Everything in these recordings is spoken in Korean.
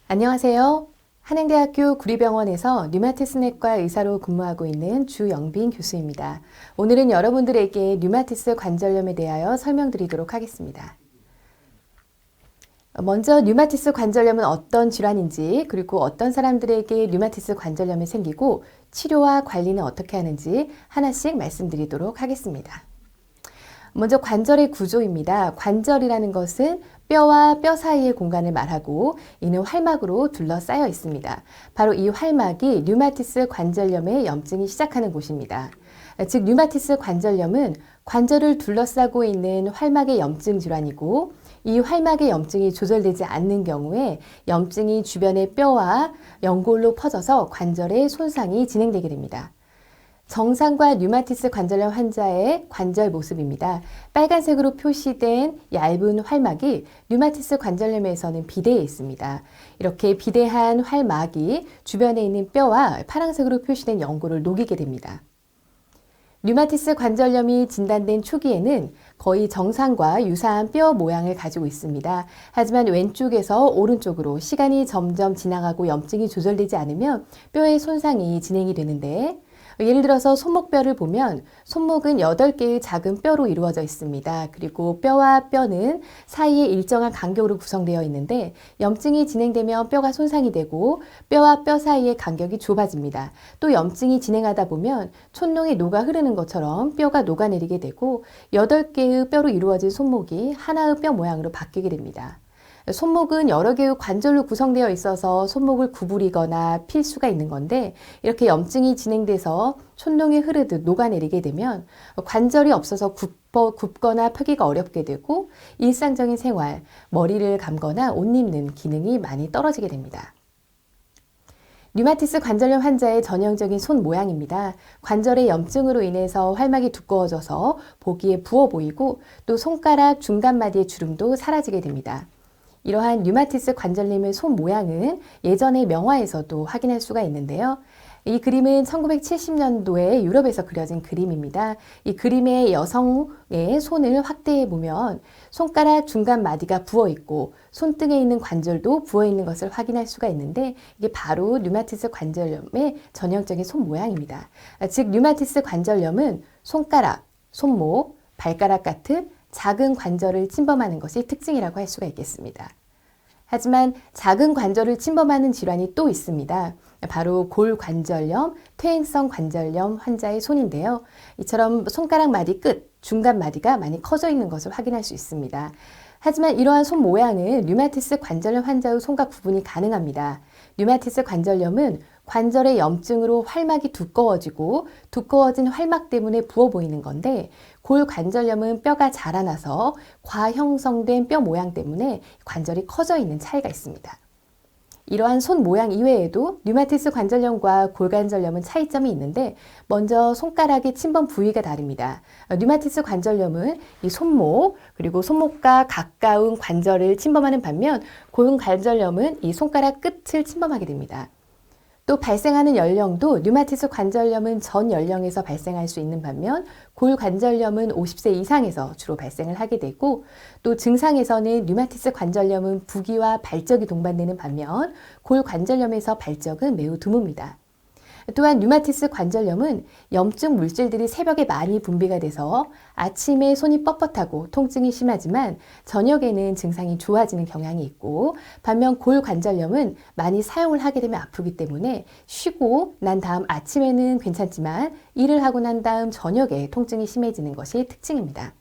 안녕하세요. 한양대학교 구리병원에서 류마티스내과 의사로 근무하고 있는 주영빈 교수입니다. 오늘은 여러분들에게 류마티스 관절염에 대하여 설명드리도록 하겠습니다. 먼저 류마티스 관절염은 어떤 질환인지, 그리고 어떤 사람들에게 류마티스 관절염이 생기고 치료와 관리는 어떻게 하는지 하나씩 말씀드리도록 하겠습니다. 먼저 관절의 구조입니다. 관절이라는 것은 뼈와 뼈 사이의 공간을 말하고 이는 활막으로 둘러싸여 있습니다. 바로 이 활막이 류마티스 관절염의 염증이 시작하는 곳입니다. 즉 류마티스 관절염은 관절을 둘러싸고 있는 활막의 염증 질환이고 이 활막의 염증이 조절되지 않는 경우에 염증이 주변의 뼈와 연골로 퍼져서 관절의 손상이 진행되게 됩니다. 정상과 류마티스 관절염 환자의 관절 모습입니다. 빨간색으로 표시된 얇은 활막이 류마티스 관절염에서는 비대해 있습니다. 이렇게 비대한 활막이 주변에 있는 뼈와 파란색으로 표시된 연골을 녹이게 됩니다. 류마티스 관절염이 진단된 초기에는 거의 정상과 유사한 뼈 모양을 가지고 있습니다. 하지만 왼쪽에서 오른쪽으로 시간이 점점 지나가고 염증이 조절되지 않으면 뼈의 손상이 진행이 되는데 예를 들어서 손목뼈를 보면 손목은 8개의 작은 뼈로 이루어져 있습니다. 그리고 뼈와 뼈는 사이에 일정한 간격으로 구성되어 있는데 염증이 진행되면 뼈가 손상이 되고 뼈와 뼈 사이의 간격이 좁아집니다. 또 염증이 진행하다 보면 촌농이 녹아 흐르는 것처럼 뼈가 녹아내리게 되고 8개의 뼈로 이루어진 손목이 하나의 뼈 모양으로 바뀌게 됩니다. 손목은 여러 개의 관절로 구성되어 있어서 손목을 구부리거나 필 수가 있는 건데 이렇게 염증이 진행돼서 촌농이 흐르듯 녹아내리게 되면 관절이 없어서 굽거나 펴기가 어렵게 되고 일상적인 생활, 머리를 감거나 옷 입는 기능이 많이 떨어지게 됩니다. 류마티스 관절염 환자의 전형적인 손 모양입니다. 관절의 염증으로 인해서 활막이 두꺼워져서 보기에 부어 보이고 또 손가락 중간마디의 주름도 사라지게 됩니다. 이러한 류마티스 관절염의 손 모양은 예전의 명화에서도 확인할 수가 있는데요. 이 그림은 1970년도에 유럽에서 그려진 그림입니다. 이 그림의 여성의 손을 확대해 보면 손가락 중간 마디가 부어 있고 손등에 있는 관절도 부어 있는 것을 확인할 수가 있는데 이게 바로 류마티스 관절염의 전형적인 손 모양입니다. 즉 류마티스 관절염은 손가락, 손목, 발가락 같은 작은 관절을 침범하는 것이 특징이라고 할 수가 있겠습니다. 하지만 작은 관절을 침범하는 질환이 또 있습니다. 바로 골관절염, 퇴행성 관절염 환자의 손인데요. 이처럼 손가락 마디 끝, 중간 마디가 많이 커져 있는 것을 확인할 수 있습니다. 하지만 이러한 손 모양은 류마티스 관절염 환자의 손과 구분이 가능합니다. 류마티스 관절염은 관절의 염증으로 활막이 두꺼워지고 두꺼워진 활막 때문에 부어 보이는 건데 골관절염은 뼈가 자라나서 과형성된 뼈 모양 때문에 관절이 커져 있는 차이가 있습니다. 이러한 손 모양 이외에도 류마티스 관절염과 골관절염은 차이점이 있는데 먼저 손가락의 침범 부위가 다릅니다. 류마티스 관절염은 이 손목 그리고 손목과 가까운 관절을 침범하는 반면 골관절염은 이 손가락 끝을 침범하게 됩니다. 또 발생하는 연령도 류마티스 관절염은 전 연령에서 발생할 수 있는 반면 골관절염은 50세 이상에서 주로 발생을 하게 되고 또 증상에서는 류마티스 관절염은 부기와 발적이 동반되는 반면 골관절염에서 발적은 매우 드뭅니다. 또한 류마티스 관절염은 염증 물질들이 새벽에 많이 분비가 돼서 아침에 손이 뻣뻣하고 통증이 심하지만 저녁에는 증상이 좋아지는 경향이 있고 반면 골관절염은 많이 사용을 하게 되면 아프기 때문에 쉬고 난 다음 아침에는 괜찮지만 일을 하고 난 다음 저녁에 통증이 심해지는 것이 특징입니다.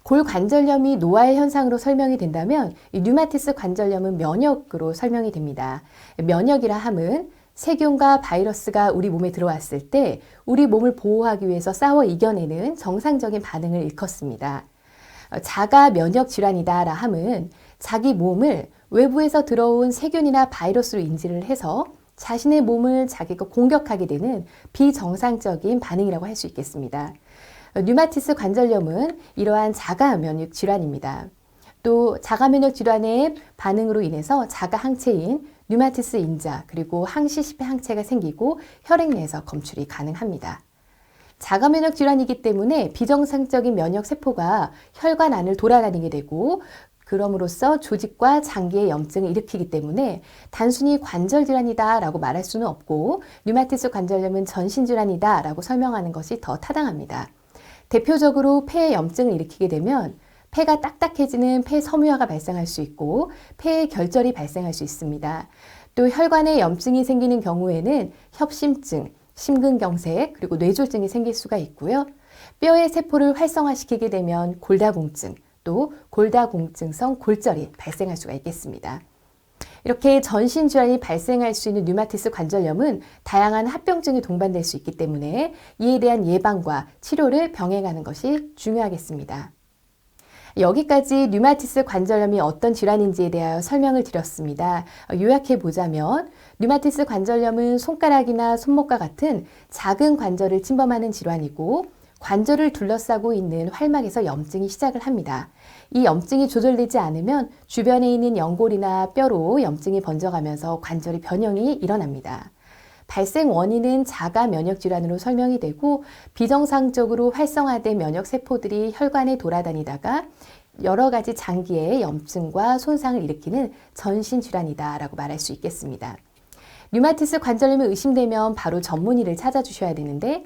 골관절염이 노화의 현상으로 설명이 된다면 이 류마티스 관절염은 면역으로 설명이 됩니다. 면역이라 함은 세균과 바이러스가 우리 몸에 들어왔을 때 우리 몸을 보호하기 위해서 싸워 이겨내는 정상적인 반응을 일컫습니다. 자가 면역 질환이다라 함은 자기 몸을 외부에서 들어온 세균이나 바이러스로 인지를 해서 자신의 몸을 자기가 공격하게 되는 비정상적인 반응이라고 할 수 있겠습니다. 류마티스 관절염은 이러한 자가 면역 질환입니다. 또 자가 면역 질환의 반응으로 인해서 자가 항체인 류마티스 인자 그리고 항시10회 항체가 생기고 혈액 내에서 검출이 가능합니다. 자가 면역 질환이기 때문에 비정상적인 면역 세포가 혈관 안을 돌아다니게 되고 그럼으로써 조직과 장기의 염증을 일으키기 때문에 단순히 관절 질환이다라고 말할 수는 없고 류마티스 관절염은 전신 질환이다라고 설명하는 것이 더 타당합니다. 대표적으로 폐에 염증을 일으키게 되면 폐가 딱딱해지는 폐섬유화가 발생할 수 있고 폐에 결절이 발생할 수 있습니다. 또 혈관에 염증이 생기는 경우에는 협심증, 심근경색, 그리고 뇌졸중이 생길 수가 있고요. 뼈의 세포를 활성화시키게 되면 골다공증, 또 골다공증성 골절이 발생할 수가 있겠습니다. 이렇게 전신 질환이 발생할 수 있는 류마티스 관절염은 다양한 합병증이 동반될 수 있기 때문에 이에 대한 예방과 치료를 병행하는 것이 중요하겠습니다. 여기까지 류마티스 관절염이 어떤 질환인지에 대하여 설명을 드렸습니다. 요약해 보자면 류마티스 관절염은 손가락이나 손목과 같은 작은 관절을 침범하는 질환이고 관절을 둘러싸고 있는 활막에서 염증이 시작을 합니다. 이 염증이 조절되지 않으면 주변에 있는 연골이나 뼈로 염증이 번져가면서 관절의 변형이 일어납니다. 발생 원인은 자가 면역 질환으로 설명이 되고 비정상적으로 활성화된 면역 세포들이 혈관에 돌아다니다가 여러 가지 장기의 염증과 손상을 일으키는 전신 질환이다라고 말할 수 있겠습니다. 류마티스 관절염이 의심되면 바로 전문의를 찾아주셔야 되는데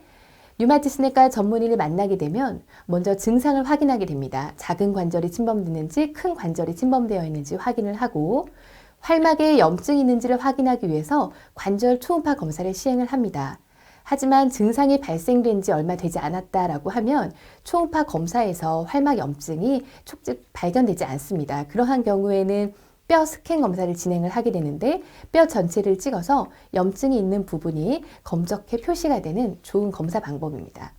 류마티스내과 전문의를 만나게 되면 먼저 증상을 확인하게 됩니다. 작은 관절이 침범됐는지 큰 관절이 침범되어 있는지 확인을 하고 활막에 염증이 있는지를 확인하기 위해서 관절 초음파 검사를 시행을 합니다. 하지만 증상이 발생된 지 얼마 되지 않았다라고 하면 초음파 검사에서 활막 염증이 촉즉 발견되지 않습니다. 그러한 경우에는 뼈 스캔 검사를 진행을 하게 되는데 뼈 전체를 찍어서 염증이 있는 부분이 검적해 표시가 되는 좋은 검사 방법입니다.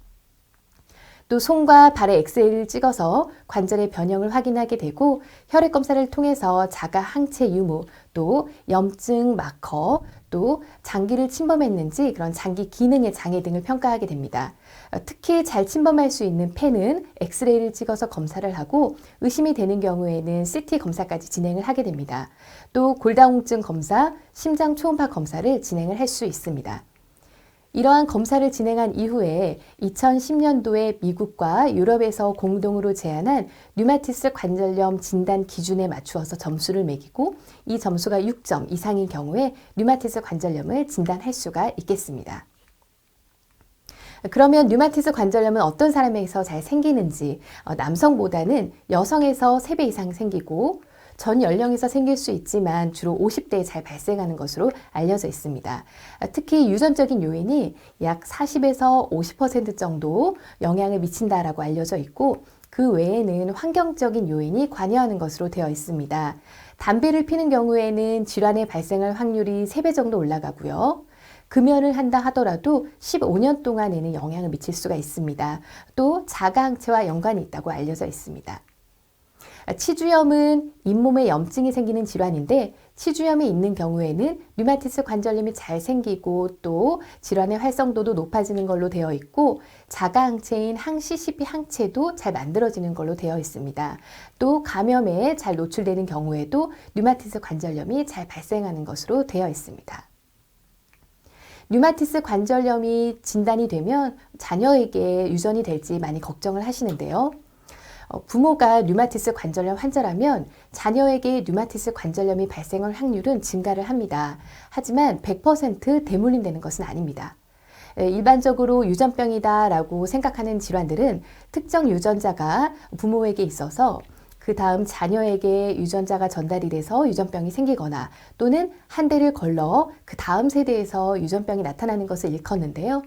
또 손과 발의 엑스레이를 찍어서 관절의 변형을 확인하게 되고 혈액 검사를 통해서 자가 항체 유무, 또 염증 마커, 또 장기를 침범했는지 그런 장기 기능의 장애 등을 평가하게 됩니다. 특히 잘 침범할 수 있는 폐는 엑스레이를 찍어서 검사를 하고 의심이 되는 경우에는 CT 검사까지 진행을 하게 됩니다. 또 골다공증 검사, 심장 초음파 검사를 진행을 할 수 있습니다. 이러한 검사를 진행한 이후에 2010년도에 미국과 유럽에서 공동으로 제안한 류마티스 관절염 진단 기준에 맞추어서 점수를 매기고 이 점수가 6점 이상인 경우에 류마티스 관절염을 진단할 수가 있겠습니다. 그러면 류마티스 관절염은 어떤 사람에게서 잘 생기는지 남성보다는 여성에서 3배 이상 생기고 전 연령에서 생길 수 있지만 주로 50대에 잘 발생하는 것으로 알려져 있습니다. 특히 유전적인 요인이 약 40에서 50% 정도 영향을 미친다라고 알려져 있고 그 외에는 환경적인 요인이 관여하는 것으로 되어 있습니다. 담배를 피는 경우에는 질환의 발생할 확률이 3배 정도 올라가고요. 금연을 한다 하더라도 15년 동안에는 영향을 미칠 수가 있습니다. 또 자가항체와 연관이 있다고 알려져 있습니다. 치주염은 잇몸에 염증이 생기는 질환인데 치주염이 있는 경우에는 류마티스 관절염이 잘 생기고 또 질환의 활성도도 높아지는 걸로 되어 있고 자가항체인 항CCP 항체도 잘 만들어지는 걸로 되어 있습니다. 또 감염에 잘 노출되는 경우에도 류마티스 관절염이 잘 발생하는 것으로 되어 있습니다. 류마티스 관절염이 진단이 되면 자녀에게 유전이 될지 많이 걱정을 하시는데요. 부모가 류마티스 관절염 환자라면 자녀에게 류마티스 관절염이 발생할 확률은 증가를 합니다. 하지만 100% 대물림되는 것은 아닙니다. 일반적으로 유전병이다라고 생각하는 질환들은 특정 유전자가 부모에게 있어서 그 다음 자녀에게 유전자가 전달이 돼서 유전병이 생기거나 또는 한 대를 걸러 그 다음 세대에서 유전병이 나타나는 것을 일컫는데요.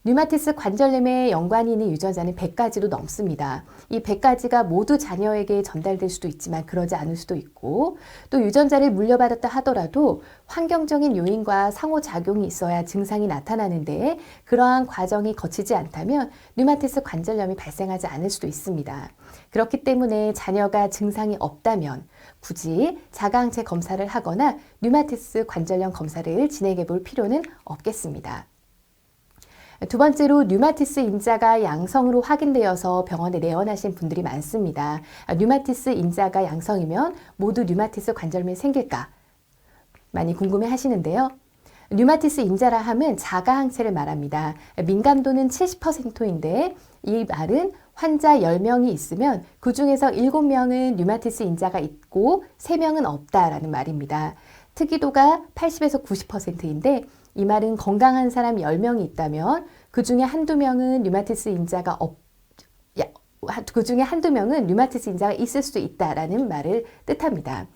류마티스 관절염에 연관이 있는 유전자는 100가지로 넘습니다. 이 100가지가 모두 자녀에게 전달될 수도 있지만 그러지 않을 수도 있고 또 유전자를 물려받았다 하더라도 환경적인 요인과 상호작용이 있어야 증상이 나타나는데 그러한 과정이 거치지 않다면 류마티스 관절염이 발생하지 않을 수도 있습니다. 그렇기 때문에 자녀가 증상이 없다면 굳이 자가항체 검사를 하거나 류마티스 관절염 검사를 진행해 볼 필요는 없겠습니다. 두 번째로 류마티스 인자가 양성으로 확인되어서 병원에 내원하신 분들이 많습니다. 류마티스 인자가 양성이면 모두 류마티스 관절염이 생길까? 많이 궁금해 하시는데요. 류마티스 인자라 함은 자가 항체를 말합니다. 민감도는 70%인데 이 말은 환자 10명이 있으면 그 중에서 7명은 류마티스 인자가 있고 3명은 없다라는 말입니다. 특이도가 80에서 90%인데 이 말은 건강한 사람 10명이 있다면 그 중에 한두 명은 류마티스 인자가 있을 수도 있다라는 말을 뜻합니다.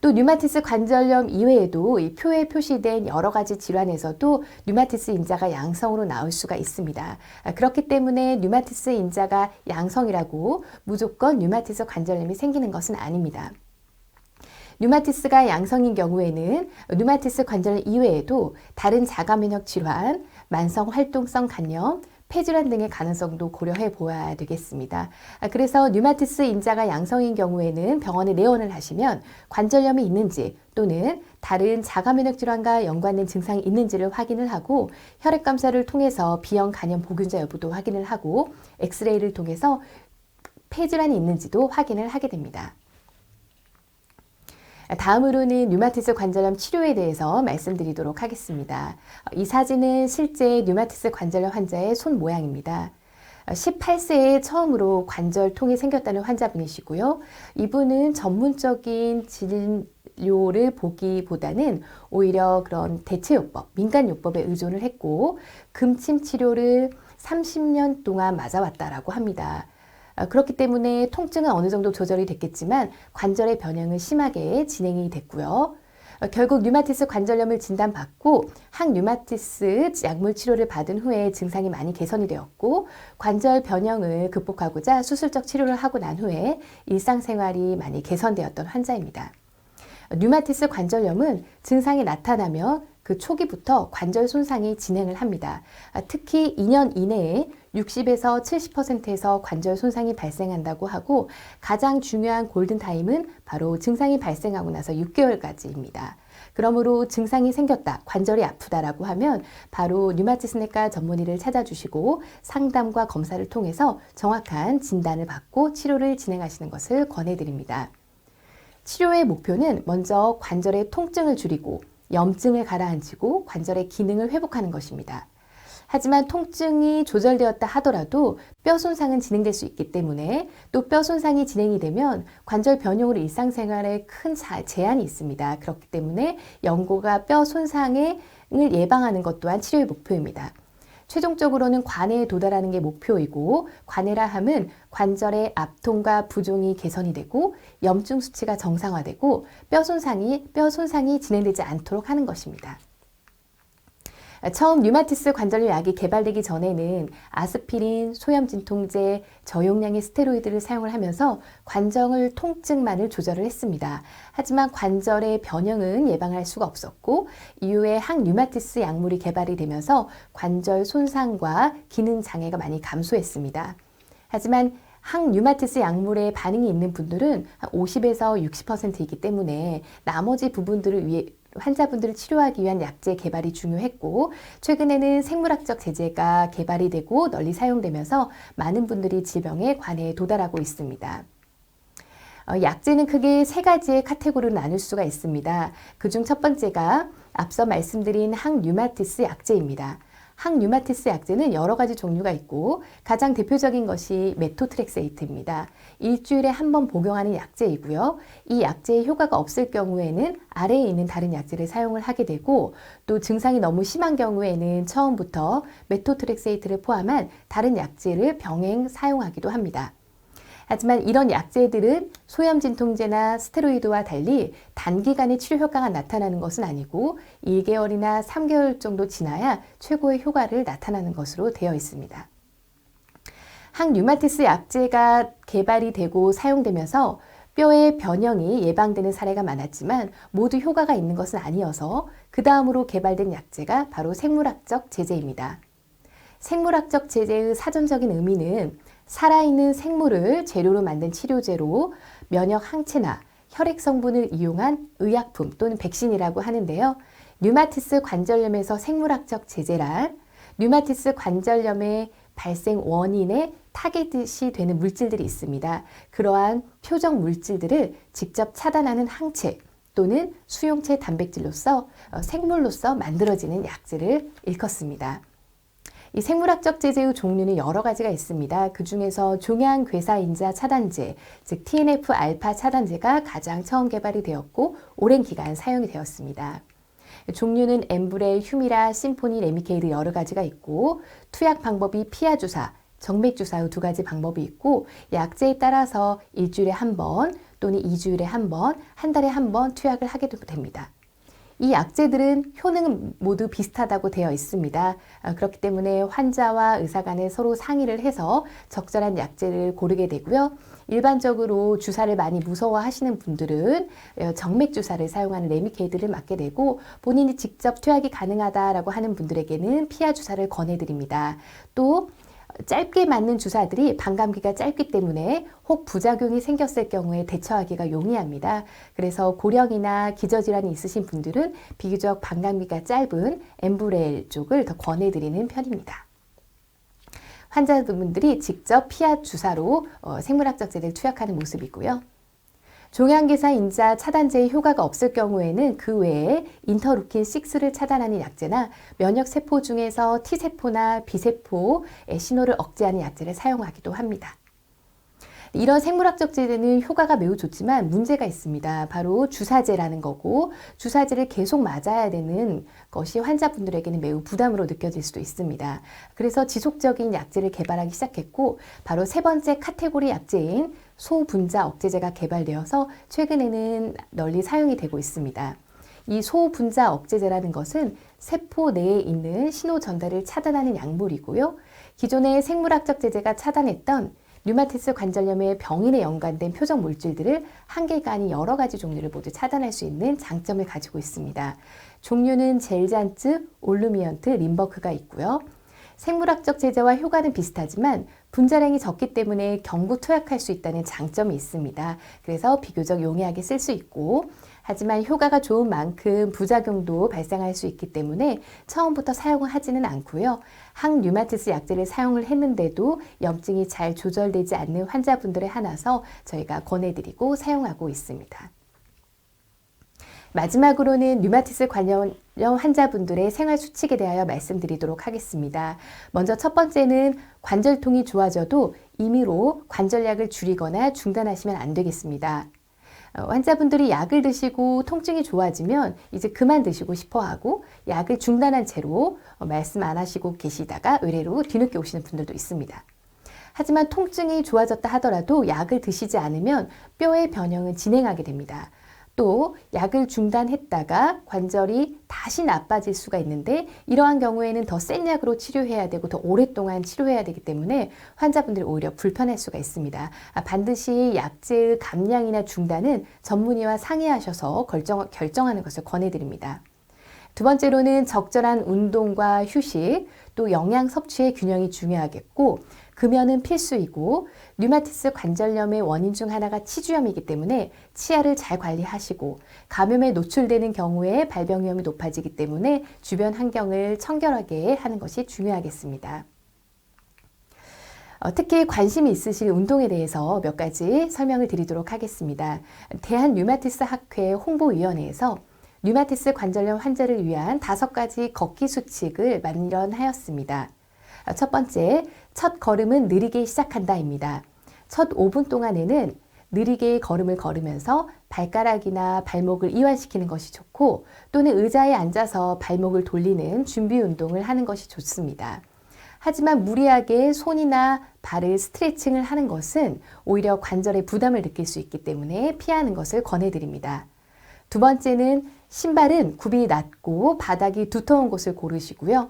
또 류마티스 관절염 이외에도 이 표에 표시된 여러 가지 질환에서도 류마티스 인자가 양성으로 나올 수가 있습니다. 그렇기 때문에 류마티스 인자가 양성이라고 무조건 류마티스 관절염이 생기는 것은 아닙니다. 류마티스가 양성인 경우에는 류마티스 관절염 이외에도 다른 자가면역 질환, 만성 활동성 간염, 폐질환 등의 가능성도 고려해 보아야 되겠습니다. 그래서 류마티스 인자가 양성인 경우에는 병원에 내원을 하시면 관절염이 있는지 또는 다른 자가면역 질환과 연관된 증상이 있는지를 확인을 하고 혈액 검사를 통해서 B형 간염 보균자 여부도 확인을 하고 엑스레이를 통해서 폐질환이 있는지도 확인을 하게 됩니다. 다음으로는 류마티스 관절염 치료에 대해서 말씀드리도록 하겠습니다. 이 사진은 실제 류마티스 관절염 환자의 손 모양입니다. 18세에 처음으로 관절통이 생겼다는 환자분이시고요. 이분은 전문적인 진료를 보기보다는 오히려 그런 대체요법, 민간요법에 의존을 했고 금침 치료를 30년 동안 맞아왔다라고 합니다. 그렇기 때문에 통증은 어느 정도 조절이 됐겠지만 관절의 변형은 심하게 진행이 됐고요. 결국 류마티스 관절염을 진단받고 항류마티스 약물 치료를 받은 후에 증상이 많이 개선이 되었고 관절 변형을 극복하고자 수술적 치료를 하고 난 후에 일상생활이 많이 개선되었던 환자입니다. 류마티스 관절염은 증상이 나타나면 그 초기부터 관절 손상이 진행을 합니다. 특히 2년 이내에 60에서 70%에서 관절 손상이 발생한다고 하고 가장 중요한 골든타임은 바로 증상이 발생하고 나서 6개월까지입니다. 그러므로 증상이 생겼다, 관절이 아프다라고 하면 바로 류마티스내과 전문의를 찾아주시고 상담과 검사를 통해서 정확한 진단을 받고 치료를 진행하시는 것을 권해드립니다. 치료의 목표는 먼저 관절의 통증을 줄이고 염증을 가라앉히고 관절의 기능을 회복하는 것입니다. 하지만 통증이 조절되었다 하더라도 뼈 손상은 진행될 수 있기 때문에 또 뼈 손상이 진행이 되면 관절 변형으로 일상생활에 큰 제한이 있습니다. 그렇기 때문에 연고가 뼈 손상을 예방하는 것 또한 치료의 목표입니다. 최종적으로는 관해에 도달하는 게 목표이고 관해라 함은 관절의 압통과 부종이 개선이 되고 염증 수치가 정상화되고 뼈 손상이 진행되지 않도록 하는 것입니다. 처음 류마티스 관절염 약이 개발되기 전에는 아스피린, 소염진통제, 저용량의 스테로이드를 사용을 하면서 관절 통증만을 조절을 했습니다. 하지만 관절의 변형은 예방할 수가 없었고 이후에 항류마티스 약물이 개발이 되면서 관절 손상과 기능 장애가 많이 감소했습니다. 하지만 항류마티스 약물에 반응이 있는 분들은 50에서 60%이기 때문에 나머지 부분들을 위해 환자분들을 치료하기 위한 약제 개발이 중요했고 최근에는 생물학적 제제가 개발이 되고 널리 사용되면서 많은 분들이 질병의 관해에 도달하고 있습니다. 약제는 크게 3가지의 카테고리로 나눌 수가 있습니다. 그중 첫 번째가 앞서 말씀드린 항류마티스 약제입니다. 항류마티스 약제는 여러 가지 종류가 있고 가장 대표적인 것이 메토트렉세이트입니다. 일주일에 한 번 복용하는 약제이고요. 이 약제의 효과가 없을 경우에는 아래에 있는 다른 약제를 사용을 하게 되고 또 증상이 너무 심한 경우에는 처음부터 메토트렉세이트를 포함한 다른 약제를 병행 사용하기도 합니다. 하지만 이런 약제들은 소염진통제나 스테로이드와 달리 단기간에 치료 효과가 나타나는 것은 아니고 1개월이나 3개월 정도 지나야 최고의 효과를 나타나는 것으로 되어 있습니다. 항류마티스 약제가 개발이 되고 사용되면서 뼈의 변형이 예방되는 사례가 많았지만 모두 효과가 있는 것은 아니어서 그 다음으로 개발된 약제가 바로 생물학적 제제입니다. 생물학적 제제의 사전적인 의미는 살아있는 생물을 재료로 만든 치료제로 면역 항체나 혈액 성분을 이용한 의약품 또는 백신이라고 하는데요. 류마티스 관절염에서 생물학적 제제란 류마티스 관절염의 발생 원인의 타겟이 되는 물질들이 있습니다. 그러한 표적 물질들을 직접 차단하는 항체 또는 수용체 단백질로서 생물로서 만들어지는 약재를 일컫습니다. 이 생물학적 제제의 종류는 여러 가지가 있습니다. 그 중에서 종양괴사인자 차단제, 즉 TNF-알파 차단제가 가장 처음 개발이 되었고 오랜 기간 사용이 되었습니다. 종류는 엠브렐, 휴미라, 심포니, 레미케이드 여러 가지가 있고 투약 방법이 피하 주사, 정맥 주사의 두 가지 방법이 있고 약제에 따라서 일주일에 한 번 또는 2주일에 한 번, 한 달에 한 번 투약을 하게 됩니다. 이 약제들은 효능은 모두 비슷하다고 되어 있습니다. 그렇기 때문에 환자와 의사 간에 서로 상의를 해서 적절한 약제를 고르게 되고요. 일반적으로 주사를 많이 무서워하시는 분들은 정맥 주사를 사용하는 레미케이드를 맞게 되고 본인이 직접 투약이 가능하다라고 하는 분들에게는 피하 주사를 권해드립니다. 또 짧게 맞는 주사들이 반감기가 짧기 때문에 혹 부작용이 생겼을 경우에 대처하기가 용이합니다. 그래서 고령이나 기저질환이 있으신 분들은 비교적 반감기가 짧은 엠브렐 쪽을 더 권해드리는 편입니다. 환자분들이 직접 피하 주사로 생물학적 제제를 투약하는 모습이고요. 종양괴사인자 차단제의 효과가 없을 경우에는 그 외에 인터루킨6를 차단하는 약제나 면역세포 중에서 T세포나 B세포의 신호를 억제하는 약제를 사용하기도 합니다. 이런 생물학적 제제는 효과가 매우 좋지만 문제가 있습니다. 바로 주사제라는 거고 주사제를 계속 맞아야 되는 것이 환자분들에게는 매우 부담으로 느껴질 수도 있습니다. 그래서 지속적인 약제를 개발하기 시작했고 바로 세 번째 카테고리 약제인 소분자 억제제가 개발되어서 최근에는 널리 사용이 되고 있습니다. 이 소분자 억제제라는 것은 세포 내에 있는 신호 전달을 차단하는 약물이고요. 기존의 생물학적 제제가 차단했던 류마티스 관절염의 병인에 연관된 표적 물질들을 한개가 아닌 여러 가지 종류를 모두 차단할 수 있는 장점을 가지고 있습니다. 종류는 젤잔츠, 올루미언트, 림버크가 있고요. 생물학적 제제와 효과는 비슷하지만 분자량이 적기 때문에 경구 투약할 수 있다는 장점이 있습니다. 그래서 비교적 용이하게 쓸 수 있고 하지만 효과가 좋은 만큼 부작용도 발생할 수 있기 때문에 처음부터 사용을 하지는 않고요. 항류마티스 약제를 사용을 했는데도 염증이 잘 조절되지 않는 환자분들에 한해서 저희가 권해드리고 사용하고 있습니다. 마지막으로는 류마티스 관련염 환자분들의 생활 수칙에 대하여 말씀드리도록 하겠습니다. 먼저 첫 번째는 관절통이 좋아져도 임의로 관절약을 줄이거나 중단하시면 안 되겠습니다. 환자분들이 약을 드시고 통증이 좋아지면 이제 그만 드시고 싶어 하고 약을 중단한 채로 말씀 안 하시고 계시다가 의뢰로 뒤늦게 오시는 분들도 있습니다. 하지만 통증이 좋아졌다 하더라도 약을 드시지 않으면 뼈의 변형은 진행하게 됩니다. 또 약을 중단했다가 관절이 다시 나빠질 수가 있는데 이러한 경우에는 더 센 약으로 치료해야 되고 더 오랫동안 치료해야 되기 때문에 환자분들이 오히려 불편할 수가 있습니다. 반드시 약제의 감량이나 중단은 전문의와 상의하셔서 결정하는 것을 권해드립니다. 두 번째로는 적절한 운동과 휴식, 또 영양 섭취의 균형이 중요하겠고 금연은 필수이고 류마티스 관절염의 원인 중 하나가 치주염이기 때문에 치아를 잘 관리하시고 감염에 노출되는 경우에 발병 위험이 높아지기 때문에 주변 환경을 청결하게 하는 것이 중요하겠습니다. 특히 관심이 있으실 운동에 대해서 몇 가지 설명을 드리도록 하겠습니다. 대한류마티스 학회 홍보위원회에서 류마티스 관절염 환자를 위한 5가지 걷기 수칙을 마련하였습니다. 첫 번째, 첫 걸음은 느리게 시작한다입니다. 첫 5분 동안에는 느리게 걸음을 걸으면서 발가락이나 발목을 이완시키는 것이 좋고 또는 의자에 앉아서 발목을 돌리는 준비 운동을 하는 것이 좋습니다. 하지만 무리하게 손이나 발을 스트레칭을 하는 것은 오히려 관절에 부담을 느낄 수 있기 때문에 피하는 것을 권해드립니다. 두 번째는 신발은 굽이 낮고 바닥이 두터운 곳을 고르시고요.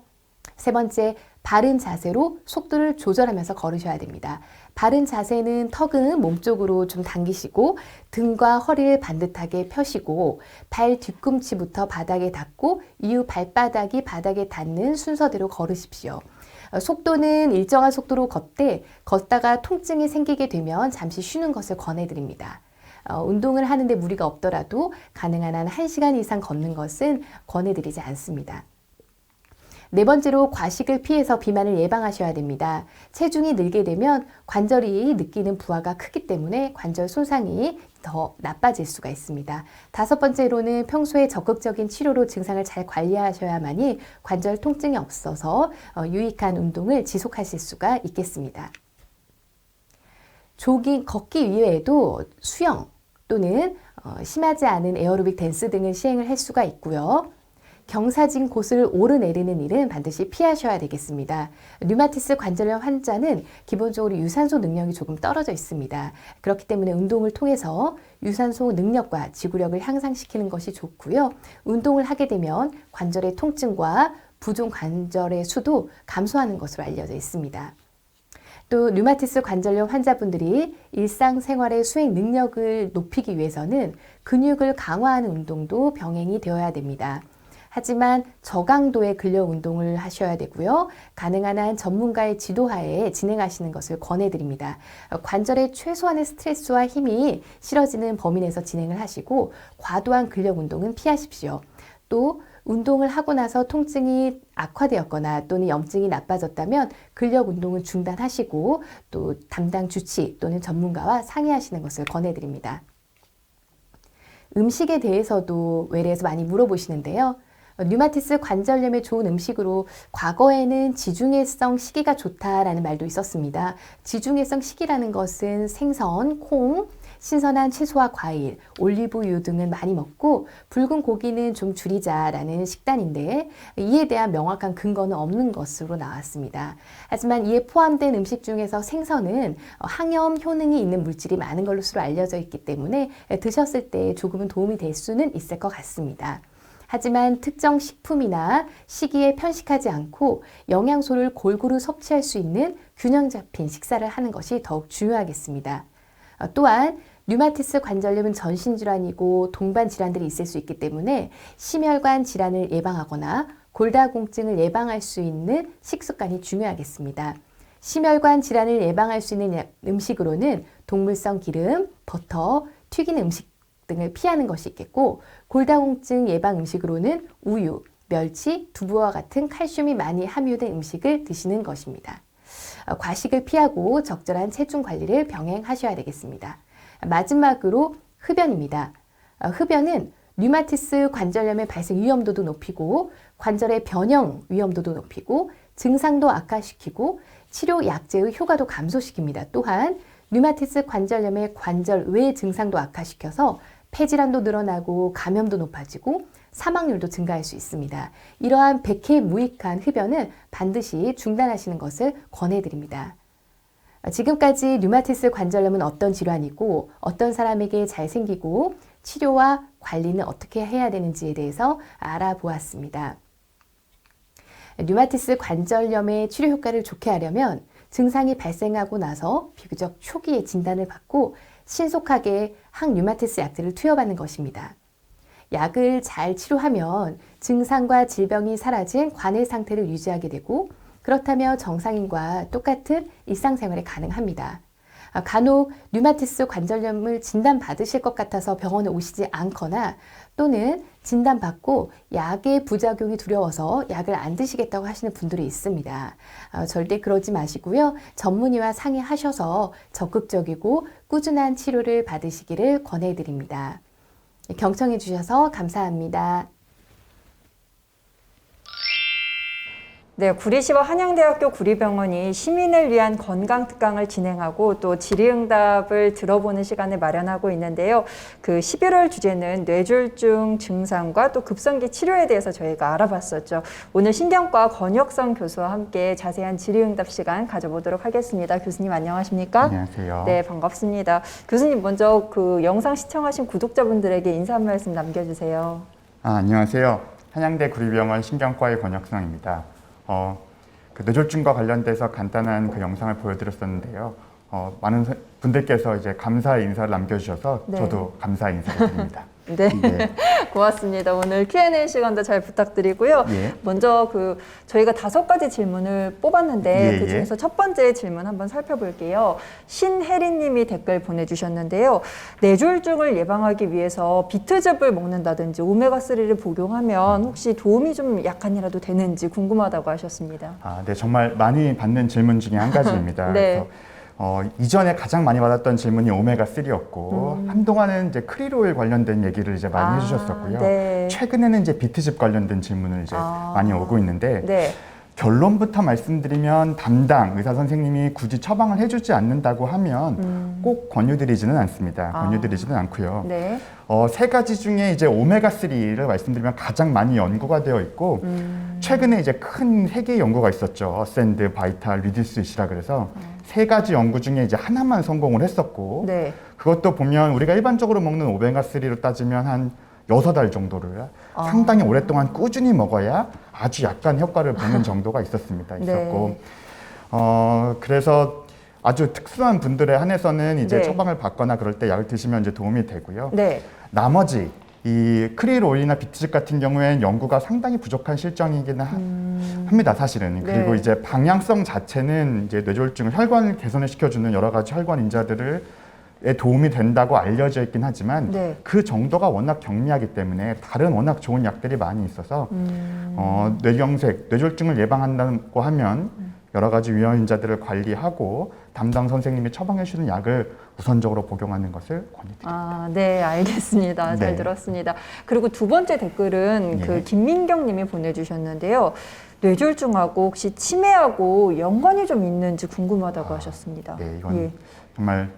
세 번째, 바른 자세로 속도를 조절하면서 걸으셔야 됩니다. 바른 자세는 턱은 몸쪽으로 좀 당기시고 등과 허리를 반듯하게 펴시고 발 뒤꿈치부터 바닥에 닿고 이후 발바닥이 바닥에 닿는 순서대로 걸으십시오. 속도는 일정한 속도로 걷다가 통증이 생기게 되면 잠시 쉬는 것을 권해드립니다. 운동을 하는데 무리가 없더라도 가능한 한 1시간 이상 걷는 것은 권해드리지 않습니다. 네 번째로 과식을 피해서 비만을 예방하셔야 됩니다. 체중이 늘게 되면 관절이 느끼는 부하가 크기 때문에 관절 손상이 더 나빠질 수가 있습니다. 다섯 번째로는 평소에 적극적인 치료로 증상을 잘 관리하셔야만이 관절 통증이 없어서 유익한 운동을 지속하실 수가 있겠습니다. 조깅, 걷기 이외에도 수영 또는 심하지 않은 에어로빅 댄스 등을 시행을 할 수가 있고요. 경사진 곳을 오르내리는 일은 반드시 피하셔야 되겠습니다. 류마티스 관절염 환자는 기본적으로 유산소 능력이 조금 떨어져 있습니다. 그렇기 때문에 운동을 통해서 유산소 능력과 지구력을 향상시키는 것이 좋고요. 운동을 하게 되면 관절의 통증과 부종 관절의 수도 감소하는 것으로 알려져 있습니다. 또 류마티스 관절염 환자분들이 일상생활의 수행 능력을 높이기 위해서는 근육을 강화하는 운동도 병행이 되어야 됩니다. 하지만 저강도의 근력 운동을 하셔야 되고요. 가능한 한 전문가의 지도하에 진행하시는 것을 권해드립니다. 관절에 최소한의 스트레스와 힘이 실어지는 범위 내에서 진행을 하시고 과도한 근력 운동은 피하십시오. 또 운동을 하고 나서 통증이 악화되었거나 또는 염증이 나빠졌다면 근력 운동은 중단하시고 또 담당 주치 또는 전문가와 상의하시는 것을 권해드립니다. 음식에 대해서도 외래에서 많이 물어보시는데요. 류마티스 관절염에 좋은 음식으로 과거에는 지중해성 시기가 좋다라는 말도 있었습니다. 지중해성 시기라는 것은 생선, 콩, 신선한 채소와 과일, 올리브유 등을 많이 먹고 붉은 고기는 좀 줄이자라는 식단인데 이에 대한 명확한 근거는 없는 것으로 나왔습니다. 하지만 이에 포함된 음식 중에서 생선은 항염 효능이 있는 물질이 많은 것으로 알려져 있기 때문에 드셨을 때 조금은 도움이 될 수는 있을 것 같습니다. 하지만 특정 식품이나 시기에 편식하지 않고 영양소를 골고루 섭취할 수 있는 균형 잡힌 식사를 하는 것이 더욱 중요하겠습니다. 또한 류마티스 관절염은 전신질환이고 동반 질환들이 있을 수 있기 때문에 심혈관 질환을 예방하거나 골다공증을 예방할 수 있는 식습관이 중요하겠습니다. 심혈관 질환을 예방할 수 있는 음식으로는 동물성 기름, 버터, 튀긴 음식 등을 피하는 것이 있겠고 골다공증 예방 음식으로는 우유, 멸치, 두부와 같은 칼슘이 많이 함유된 음식을 드시는 것입니다. 과식을 피하고 적절한 체중 관리를 병행하셔야 되겠습니다. 마지막으로 흡연입니다. 흡연은 류마티스 관절염의 발생 위험도도 높이고 관절의 변형 위험도도 높이고 증상도 악화시키고 치료 약제의 효과도 감소시킵니다. 또한 류마티스 관절염의 관절 외 증상도 악화시켜서 폐질환도 늘어나고 감염도 높아지고 사망률도 증가할 수 있습니다. 이러한 백해무익한 흡연은 반드시 중단하시는 것을 권해드립니다. 지금까지 류마티스 관절염은 어떤 질환이고 어떤 사람에게 잘 생기고 치료와 관리는 어떻게 해야 되는지에 대해서 알아보았습니다. 류마티스 관절염의 치료 효과를 좋게 하려면 증상이 발생하고 나서 비교적 초기에 진단을 받고 신속하게 항류마티스 약들을 투여받는 것입니다. 약을 잘 치료하면 증상과 질병이 사라진 관해 상태를 유지하게 되고 그렇다면 정상인과 똑같은 일상생활이 가능합니다. 간혹 류마티스 관절염을 진단받으실 것 같아서 병원에 오시지 않거나 또는 진단받고 약의 부작용이 두려워서 약을 안 드시겠다고 하시는 분들이 있습니다. 절대 그러지 마시고요. 전문의와 상의하셔서 적극적이고 꾸준한 치료를 받으시기를 권해드립니다. 경청해 주셔서 감사합니다. 네, 구리시와 한양대학교 구리병원이 시민을 위한 건강특강을 진행하고 또 질의응답을 들어보는 시간을 마련하고 있는데요. 그 11월 주제는 뇌졸중 증상과 또 급성기 치료에 대해서 저희가 알아봤었죠. 오늘 신경과 권혁성 교수와 함께 자세한 질의응답 시간 가져보도록 하겠습니다. 교수님 안녕하십니까? 안녕하세요. 네, 반갑습니다. 교수님 먼저 그 영상 시청하신 구독자분들에게 인사 한 말씀 남겨주세요. 안녕하세요. 한양대 구리병원 신경과의 권혁성입니다. 그 뇌졸중과 관련돼서 간단한 그 영상을 보여드렸었는데요. 많은 분들께서 이제 감사의 인사를 남겨주셔서 네. 저도 감사의 인사를 드립니다. 네. 네. 고맙습니다. 오늘 Q&A 시간도 잘 부탁드리고요. 예. 먼저 저희가 5가지 질문을 뽑았는데 예, 그 중에서 첫 번째 질문 한번 살펴볼게요. 신혜리님이 댓글 보내주셨는데요. 뇌졸중을 예방하기 위해서 비트즙을 먹는다든지 오메가3를 복용하면 혹시 도움이 좀 약간이라도 되는지 궁금하다고 하셨습니다. 네, 정말 많이 받는 질문 중에 한 가지입니다. 네. 그래서 이전에 가장 많이 받았던 질문이 오메가3였고 한동안은 이제 크릴오일 관련된 얘기를 이제 많이 해주셨었고요. 네. 최근에는 이제 비트즙 관련된 질문을 이제 많이 오고 있는데 네. 결론부터 말씀드리면 담당 의사 선생님이 굳이 처방을 해주지 않는다고 하면 꼭 권유드리지는 않습니다. 권유드리지는 않고요. 네. 3가지 중에 이제 오메가3를 말씀드리면 가장 많이 연구가 되어 있고 최근에 이제 큰 3개의 연구가 있었죠. 어센드, 바이탈, 리듀스잇이라 그래서 3가지 연구 중에 이제 하나만 성공을 했었고 네. 그것도 보면 우리가 일반적으로 먹는 오메가3로 따지면 한 6달 정도를 상당히 오랫동안 꾸준히 먹어야 아주 약간 효과를 보는 정도가 있었습니다. 있었고 그래서 아주 특수한 분들에 한해서는 이제 네. 처방을 받거나 그럴 때 약을 드시면 이제 도움이 되고요. 네. 나머지 이 크릴 오일이나 비트즙 같은 경우에는 연구가 상당히 부족한 실정이기는 합니다, 사실은. 네. 그리고 이제 방향성 자체는 이제 뇌졸중을 혈관을 개선을 시켜주는 여러 가지 혈관 인자들을 에 도움이 된다고 알려져 있긴 하지만 네. 그 정도가 워낙 경미하기 때문에 다른 워낙 좋은 약들이 많이 있어서 뇌경색, 뇌졸중을 예방한다고 하면 여러 가지 위험인자들을 관리하고 담당 선생님이 처방해 주는 약을 우선적으로 복용하는 것을 권유드립니다. 네, 알겠습니다. 잘 네. 들었습니다. 그리고 두 번째 댓글은 예. 김민경 님이 보내주셨는데요. 뇌졸중하고 혹시 치매하고 연관이 좀 있는지 궁금하다고 하셨습니다. 네, 이건 예. 정말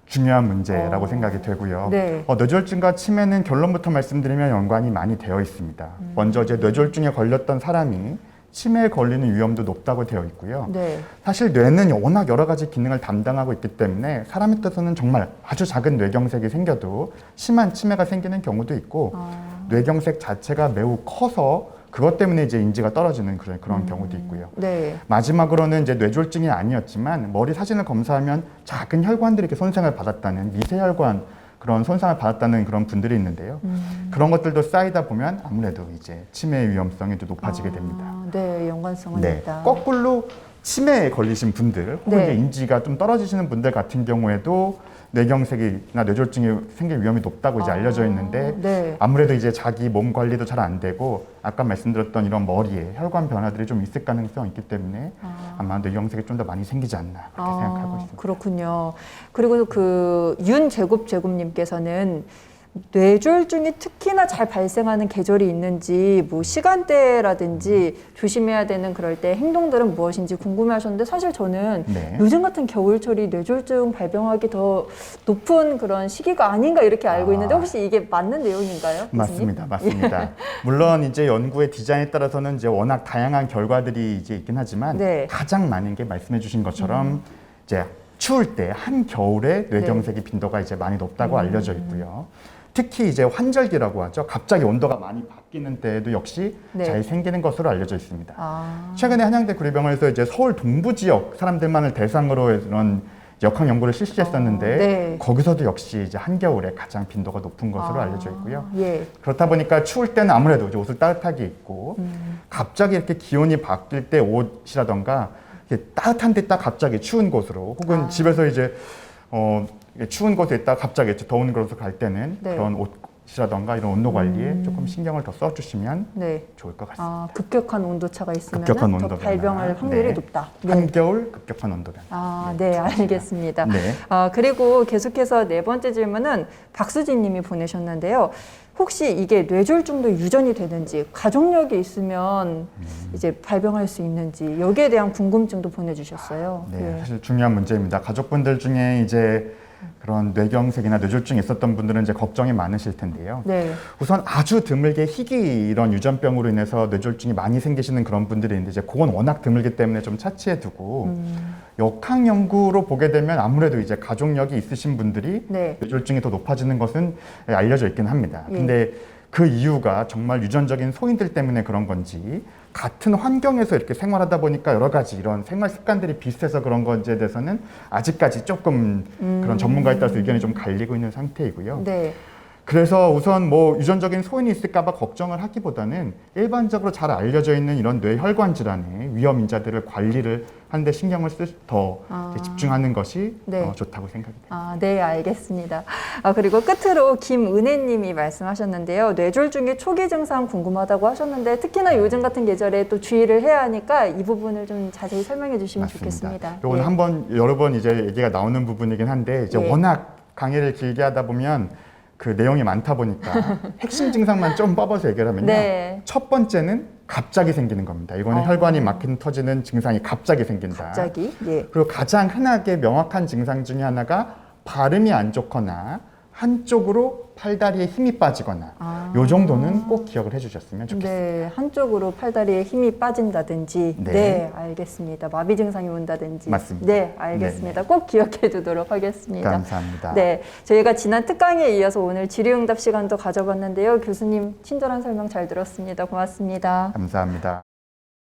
중요한 문제라고 생각이 되고요. 네. 뇌졸중과 치매는 결론부터 말씀드리면 연관이 많이 되어 있습니다. 먼저 이제 뇌졸중에 걸렸던 사람이 치매에 걸리는 위험도 높다고 되어 있고요. 네. 사실 뇌는 워낙 여러 가지 기능을 담당하고 있기 때문에 사람에 따라서는 정말 아주 작은 뇌경색이 생겨도 심한 치매가 생기는 경우도 있고 뇌경색 자체가 매우 커서 그것 때문에 이제 인지가 떨어지는 그런 경우도 있고요. 네. 마지막으로는 이제 뇌졸중이 아니었지만 머리 사진을 검사하면 작은 혈관들이 이렇게 손상을 받았다는 미세혈관 그런 손상을 받았다는 그런 분들이 있는데요. 그런 것들도 쌓이다 보면 아무래도 이제 치매의 위험성이 좀 높아지게 됩니다. 네, 연관성은 네, 있다. 거꾸로 치매에 걸리신 분들 혹은 네. 이제 인지가 좀 떨어지시는 분들 같은 경우에도 뇌경색이나 뇌졸중이 생길 위험이 높다고 이제 알려져 있는데 네. 아무래도 이제 자기 몸 관리도 잘 안 되고 아까 말씀드렸던 이런 머리에 혈관 변화들이 좀 있을 가능성이 있기 때문에 아마 뇌경색이 좀 더 많이 생기지 않나 그렇게 생각하고 있습니다. 그렇군요. 그리고 윤제곱제곱님께서는 뇌졸중이 특히나 잘 발생하는 계절이 있는지 뭐 시간대라든지 조심해야 되는 그럴 때 행동들은 무엇인지 궁금해하셨는데 사실 저는 네. 요즘 같은 겨울철이 뇌졸중 발병하기 더 높은 그런 시기가 아닌가 이렇게 알고 있는데 혹시 이게 맞는 내용인가요? 교수님? 맞습니다. 물론 이제 연구의 디자인에 따라서는 이제 워낙 다양한 결과들이 이제 있긴 하지만 네. 가장 많은 게 말씀해주신 것처럼 이제 추울 때 한겨울에 뇌경색의 빈도가 이제 많이 높다고 알려져 있고요. 특히 이제 환절기라고 하죠. 갑자기 온도가 많이 바뀌는 때에도 역시 네. 잘 생기는 것으로 알려져 있습니다. 최근에 한양대 구리병원에서 이제 서울 동부 지역 사람들만을 대상으로 이런 역학 연구를 실시했었는데 네. 거기서도 역시 이제 한겨울에 가장 빈도가 높은 것으로 알려져 있고요. 예. 그렇다 보니까 추울 때는 아무래도 이제 옷을 따뜻하게 입고 갑자기 이렇게 기온이 바뀔 때 옷이라던가 이렇게 따뜻한 데 있다 갑자기 추운 곳으로 혹은 집에서 이제 추운 곳에 있다 갑자기 더운 곳으로 갈 때는 네. 그런 옷이라던가 이런 온도 관리에 조금 신경을 더 써주시면 네. 좋을 것 같습니다. 급격한 온도차가 있으면 급격한 더 온도 변화. 발병할 확률이 네. 높다. 네. 한겨울 급격한 온도 변화. 네, 알겠습니다. 네. 그리고 계속해서 네 번째 질문은 박수진 님이 보내셨는데요. 혹시 이게 뇌졸중도 유전이 되는지, 가족력이 있으면 이제 발병할 수 있는지, 여기에 대한 궁금증도 보내주셨어요. 네, 사실 중요한 문제입니다. 가족분들 중에 이제 그런 뇌경색이나 뇌졸중이 있었던 분들은 이제 걱정이 많으실 텐데요. 네. 우선 아주 드물게 희귀 이런 유전병으로 인해서 뇌졸중이 많이 생기시는 그런 분들이 있는데 이제 그건 워낙 드물기 때문에 좀 차치해 두고 역학 연구로 보게 되면 아무래도 이제 가족력이 있으신 분들이 네. 뇌졸중이 더 높아지는 것은 알려져 있긴 합니다. 예. 근데 그 이유가 정말 유전적인 소인들 때문에 그런 건지 같은 환경에서 이렇게 생활하다 보니까 여러 가지 이런 생활 습관들이 비슷해서 그런 건지에 대해서는 아직까지 조금 그런 전문가에 따라서 의견이 좀 갈리고 있는 상태이고요. 네. 그래서 우선 뭐 유전적인 소인이 있을까봐 걱정을 하기보다는 일반적으로 잘 알려져 있는 이런 뇌혈관 질환의 위험 인자들을 관리를 하는데 신경을 더 집중하는 것이 네. 좋다고 생각합니다. 네, 알겠습니다. 그리고 끝으로 김은혜님이 말씀하셨는데요. 뇌졸중의 초기 증상 궁금하다고 하셨는데 특히나 요즘 같은 계절에 또 주의를 해야 하니까 이 부분을 좀 자세히 설명해 주시면 좋겠습니다. 이건 예. 한번 여러 번 이제 얘기가 나오는 부분이긴 한데 이제 예. 워낙 강의를 길게 하다 보면 그 내용이 많다 보니까 핵심 증상만 좀 뽑아서 얘기를 하면요. 네. 첫 번째는 갑자기 생기는 겁니다. 이거는 혈관이 막힌 터지는 증상이 갑자기 생긴다. 갑자기? 예. 그리고 가장 흔하게 명확한 증상 중에 하나가 발음이 안 좋거나 한쪽으로 팔다리에 힘이 빠지거나 요 정도는 꼭 기억을 해주셨으면 좋겠습니다. 네, 한쪽으로 팔다리에 힘이 빠진다든지, 네. 알겠습니다. 마비 증상이 온다든지, 맞습니다. 네, 알겠습니다. 꼭 기억해 두도록 하겠습니다. 감사합니다. 네, 저희가 지난 특강에 이어서 오늘 질의응답 시간도 가져봤는데요. 교수님 친절한 설명 잘 들었습니다. 고맙습니다. 감사합니다.